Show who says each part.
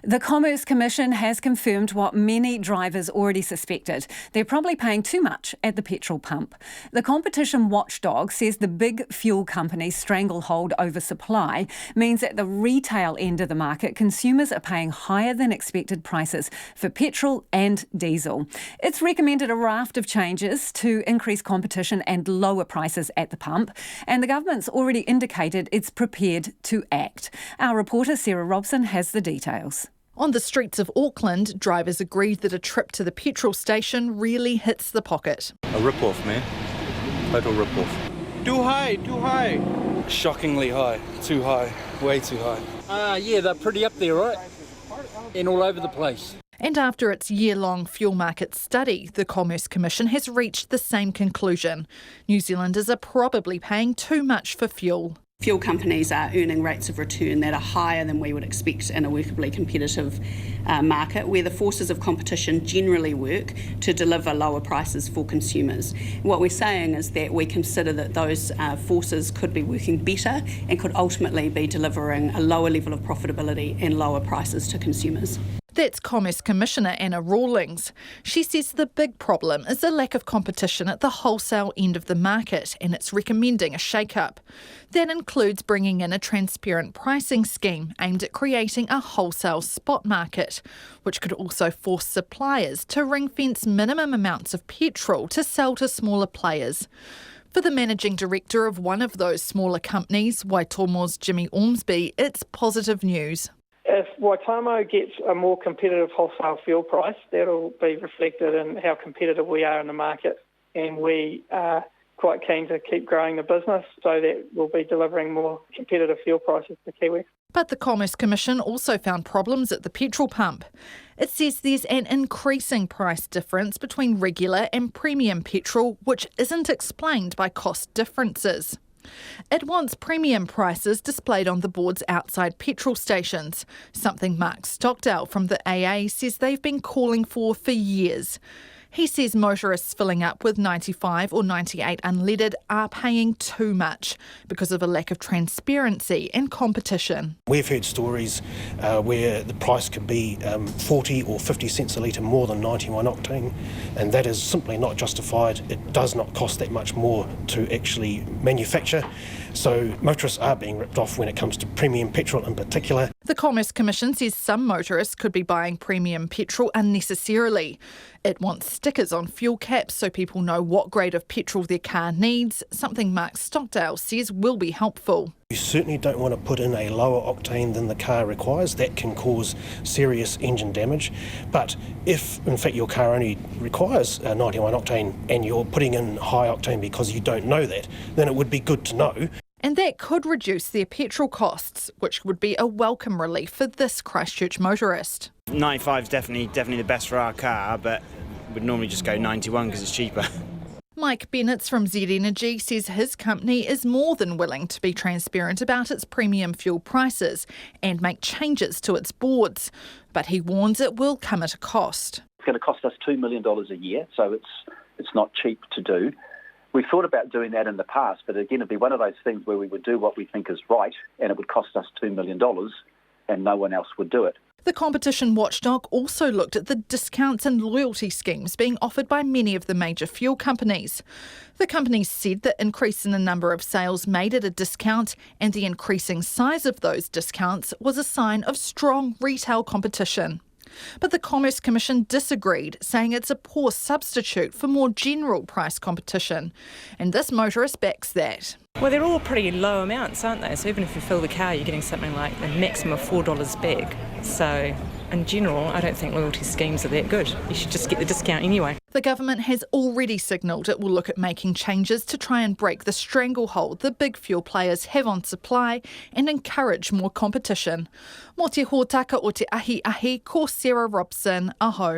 Speaker 1: The Commerce Commission has confirmed what many drivers already suspected. They're probably paying too much at the petrol pump. The competition watchdog says the big fuel companies' stranglehold over supply means at the retail end of the market, consumers are paying higher than expected prices for petrol and diesel. It's recommended a raft of changes to increase competition and lower prices at the pump, and the government's already indicated it's prepared to act. Our reporter Sarah Robson has the details.
Speaker 2: On the streets of Auckland, drivers agreed that a trip to the petrol station really hits the pocket.
Speaker 3: A rip-off, man. Total rip-off.
Speaker 4: Too high.
Speaker 5: Shockingly high. Too high. Way too high.
Speaker 6: Yeah, they're pretty up there, right? And all over the place.
Speaker 2: And after its year-long fuel market study, the Commerce Commission has reached the same conclusion. New Zealanders are probably paying too much for fuel.
Speaker 7: Fuel companies are earning rates of return that are higher than we would expect in a workably competitive market, where the forces of competition generally work to deliver lower prices for consumers. What we're saying is that we consider that those forces could be working better and could ultimately be delivering a lower level of profitability and lower prices to consumers.
Speaker 2: That's Commerce Commissioner Anna Rawlings. She says the big problem is the lack of competition at the wholesale end of the market, and it's recommending a shake-up. That includes bringing in a transparent pricing scheme aimed at creating a wholesale spot market, which could also force suppliers to ring-fence minimum amounts of petrol to sell to smaller players. For the managing director of one of those smaller companies, Waitomo's Jimmy Ormsby, it's positive news.
Speaker 8: If Waitomo gets a more competitive wholesale fuel price, that'll be reflected in how competitive we are in the market, and we are quite keen to keep growing the business so that we'll be delivering more competitive fuel prices to Kiwis.
Speaker 2: But the Commerce Commission also found problems at the petrol pump. It says there's an increasing price difference between regular and premium petrol, which isn't explained by cost differences. It wants premium prices displayed on the boards outside petrol stations, something Mark Stockdale from the AA says they've been calling for years. He says motorists filling up with 95 or 98 unleaded are paying too much because of a lack of transparency and competition.
Speaker 9: We've heard stories where the price could be 40 or 50 cents a litre more than 91 octane, and that is simply not justified. It does not cost that much more to actually manufacture. So motorists are being ripped off when it comes to premium petrol in particular.
Speaker 2: The Commerce Commission says some motorists could be buying premium petrol unnecessarily. It wants stickers on fuel caps so people know what grade of petrol their car needs, something Mark Stockdale says will be helpful.
Speaker 9: You certainly don't want to put in a lower octane than the car requires. That can cause serious engine damage. But if, in fact, your car only requires 91 octane and you're putting in high octane because you don't know that, then it would be good to know.
Speaker 2: And that could reduce their petrol costs, which would be a welcome relief for this Christchurch motorist.
Speaker 10: 95 is definitely the best for our car, but we'd normally just go 91 because it's cheaper.
Speaker 2: Mike Bennett from Z Energy says his company is more than willing to be transparent about its premium fuel prices and make changes to its boards. But he warns it will come at a cost.
Speaker 11: It's going to cost us $2 million a year, so it's not cheap to do. We've thought about doing that in the past, but again, it'd be one of those things where we would do what we think is right and it would cost us $2 million and no one else would do it.
Speaker 2: The competition watchdog also looked at the discounts and loyalty schemes being offered by many of the major fuel companies. The companies said the increase in the number of sales made at a discount and the increasing size of those discounts was a sign of strong retail competition. But the Commerce Commission disagreed, saying it's a poor substitute for more general price competition. And this motorist backs that.
Speaker 12: Well, they're all pretty low amounts, aren't they? So even if you fill the car, you're getting something like the maximum of $4 bag. So in general, I don't think loyalty schemes are that good. You should just get the discount anyway.
Speaker 2: The government has already signalled it will look at making changes to try and break the stranglehold the big fuel players have on supply and encourage more competition. Mō te hōtaka o te ahi, ko Sarah Robson, aho.